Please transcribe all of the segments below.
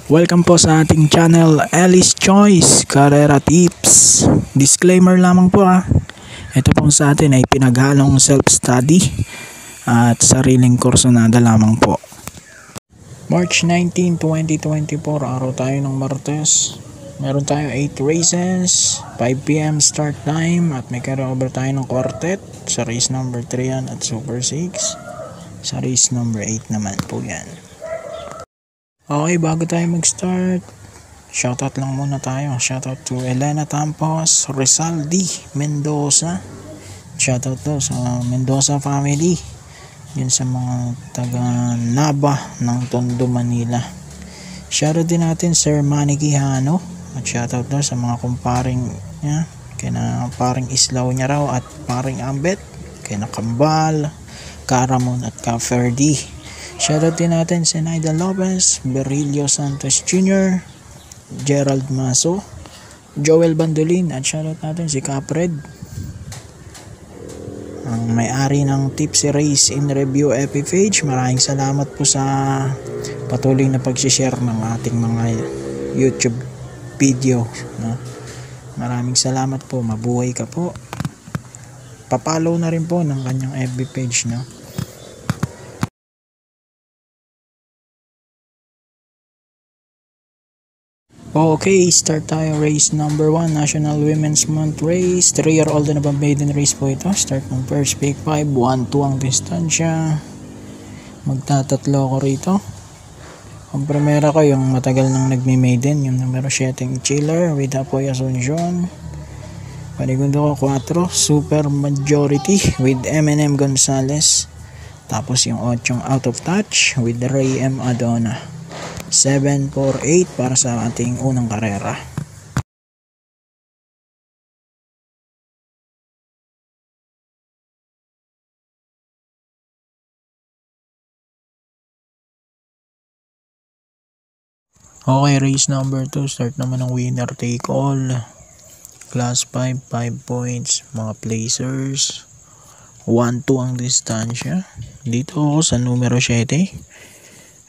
Welcome po sa ating channel, Ellis Choice Carrera Tips. Disclaimer lamang po Ito pong sa atin ay pinaghalong self-study at sariling kursunada lamang po. March 19, 2024, araw tayo ng Martes. Meron tayo 8 races, 5 PM start time at may carryover tayo ng quartet sa race number 3 yan at Super 6. Sa race number 8 naman po yan. Okay, bago tayo mag-start, shoutout lang muna tayo. Shoutout to Elena Tampos, Rizaldi Mendoza. Shoutout to sa Mendoza family. Yun sa mga taga Naba ng Tondo, Manila. Shoutout din natin Sir Manny Quijano. At shoutout to sa mga kumparing niya, kina paring Islaw niya raw at paring Ambet, kina Kambal, Karamon at Kaferdi. Shoutout din natin si Naida Lopez, Berilio Santos Jr., Gerald Maso, Joel Bandolin, at shoutout natin si Capred, ang may-ari ng Tipsy Race in Review FB page. Maraming salamat po sa patuloy na pag-share ng ating mga YouTube video, no? Maraming salamat po, mabuhay ka po. Papollow na rin po ng kanyang FB page, no? Okay, start tayo. Race number 1, National Women's Month Race. 3-year-old na ba maiden race po ito. Start ng first pick 5, 1-2 ang distansya. Magtatatlo ako rito. Ang primera ko yung matagal nang nagme-maiden, yung numero 7 Chiller with Apoy Asuncion. Panigundo ko 4, Super Majority with M&M Gonzalez. Tapos yung 8 Out of Touch with Ray M. Adona. 7, 4, 8 para sa ating unang karera. Okay, race number 2. Start naman ng winner take all. Class 5, 5 points. Mga placers. 1-2 ang distansya. Dito ako sa numero 7.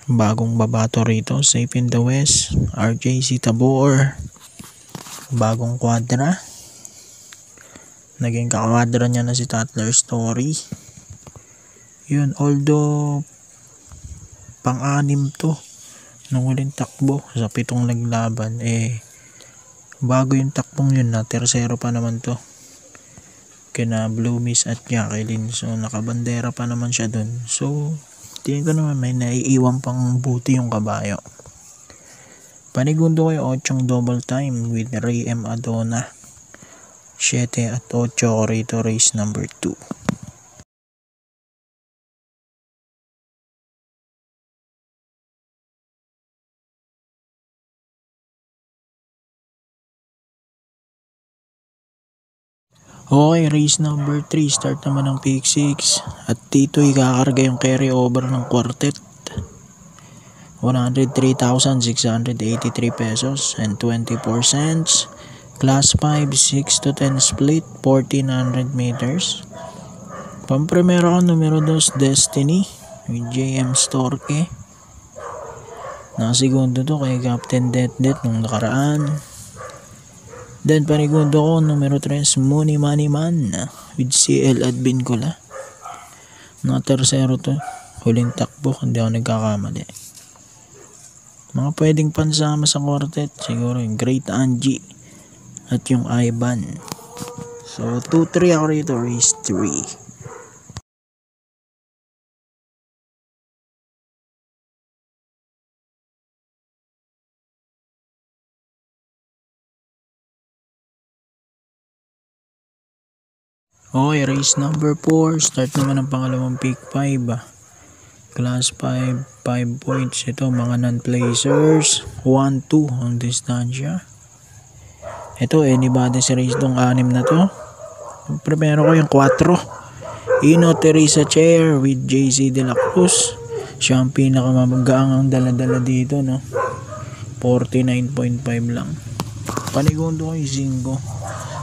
Bagong babato rito, Safe in the West, RJC Tabor. Bagong kwadra. Naging kakwadra niya na si Tatler Story. Yun, although pang-anim to nung huling takbo sa 7 naglaban, bago yung takbong yun na tersero pa naman to kina Blue Miss at Jacqueline. So nakabandera pa naman siya dun. So tingin ko naman may naiiwan pang buti yung kabayo. Panigundo ko yung 8 double time with Ray M. Adona. 7 at 8 ko rito, race number 2. Okay, race number 3. Start naman ng pick 6. At dito ikakarga yung carry over ng quartet. 103,683 pesos and 24 cents. Class 5, 6 to 10 split, 1,400 meters. Pamprimera ko numero 2, Destiny with JM Storke. Nakasegundo to kay Captain Det nung nakaraan. Then panigundo ko numero 3, Money Money Man with CL Advincula. Tersero to, huling takbo hindi ako nagkakamali. Mga pwedeng pansama sa quartet siguro yung Great Angie at yung Ivan. So 2-3 ako rito, race 3. Okay, race number 4. Start naman ang pangalawang pick 5. Class 5, 5 points. Ito, mga non-placers. 1-2 ang distansya. Ito, anybody sa race tong 6 na to. Primero ko yung 4. Ino Teresa Chair with JC De La Cruz. Siya ang pinakamagaang ang dala-dala dito, no? 49.5 lang. Panigundo ko yung 5.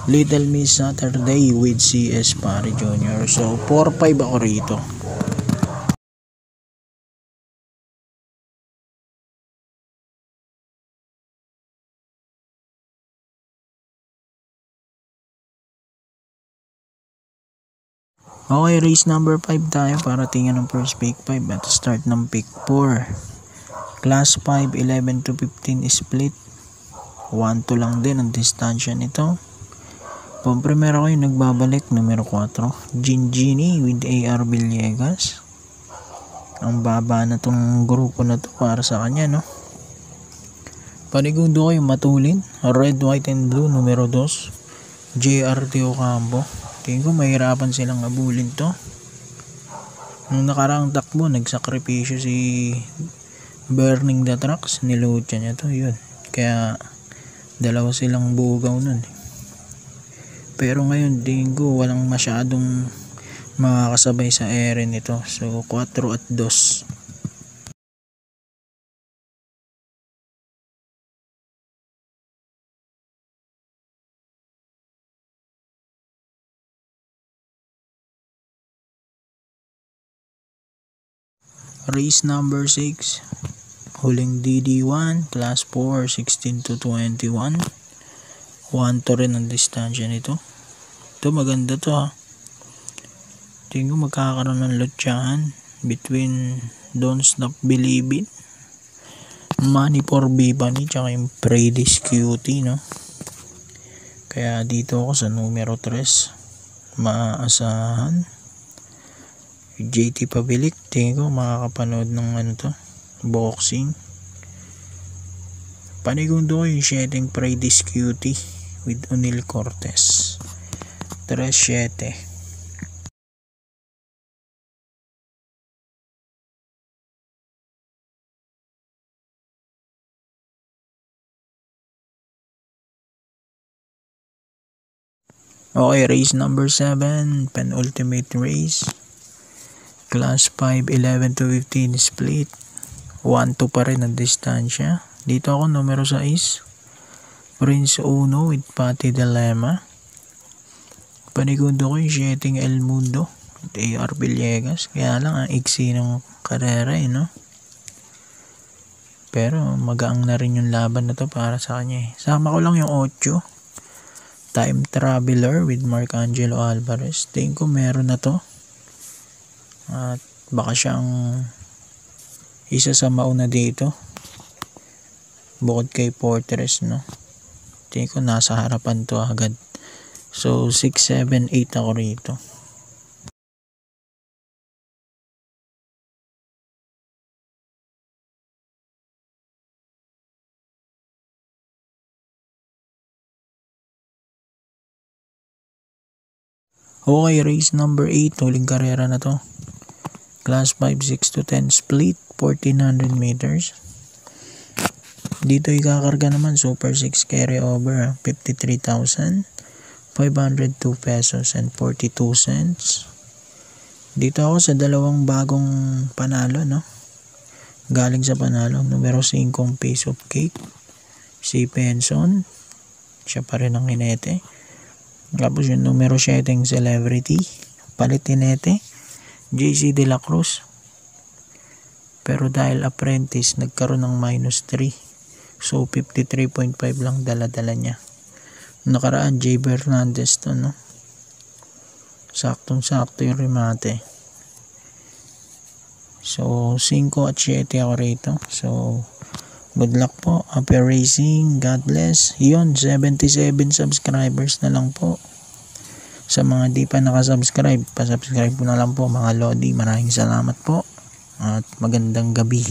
Little Miss Saturday with CS Pare Jr. So 4-5 ako rito. Okay, race number 5 tayo para tingnan ng first pick 5 at start ng pick 4. Class 5, 11 to 15 split. 1-2 lang din ang distansya nito. Pumpremera ko yung nagbabalik, numero 4. Gingini with AR Villegas. Ang baba na tong grupo na to para sa kanya, no? Panigundo ko yung matulin. Red, white, and blue, numero 2. JRT Ocampo. Tingin ko mahirapan silang abulin to. Nung nakaraang takbo, nagsakripisyo si Burning the Trucks. Nilutya niya to, yun. Kaya dalawa silang bugaw nun. Pero ngayon, tingin ko walang masyadong makakasabay sa ere nito. So, 4 at 2. Race number 6. Huling DD1. Class 4, 16 to 21. 1-2 rin ang distansya nito. Ito maganda to ha. Tingin ko magkakaroon ng lutyahan between Don't Stop Believin', Money for Bibani, tsaka yung Predis Cutie, no? Kaya dito ako sa numero 3. Maaasahan. JT Pabilik, tingin ko makakapanood ng ano to, boxing. Panigundo ko yung 7 Predis Cutie with O'Neal Cortez. 3-7. Okay, race number 7, penultimate race. Class 5, 11 to 15 split. 1-2 pa rin ang distansya. Dito ako numero 6. Prince Uno with Pati Dilemma. Panigundo ko yung 7 El Mundo with AR Villegas. Kaya lang ang iksi ng karera no? Pero magaang na rin yung laban na to para sa kanya Sama ko lang yung 8. Time Traveler with Marcangelo Alvarez. Tingin ko meron na to. At baka siyang isa sa mauna dito. Bukod kay Fortress, no? Tingin ko nasa harapan to agad. So 6, 7, 8 ako rito. Okay, race number 8. Huling karera na to. Class 5, 6 to 10 split. 1400 meters. Dito ikakarga naman Super 6 carry over 53,502 pesos and 42 cents. Dito ako sa dalawang bagong panalo, no? Galing sa panalo, numero 5 Piece of Cake, si Penson, siya pa rin ang hinete. Tapos yung numero 7 Celebrity, palitinete, JC De La Cruz. Pero dahil apprentice, nagkaroon ng -3. So 53.5 lang dala-dala niya. Nakaraan J. Bernandez to, no? Saktong-sakto yung remate. So 5 at 7 ako rito. So good luck po. Happy racing. God bless. Yun, 77 subscribers na lang po. Sa mga di pa nakasubscribe, pasubscribe po na lang po mga Lodi. Maraming salamat po. At magandang gabi.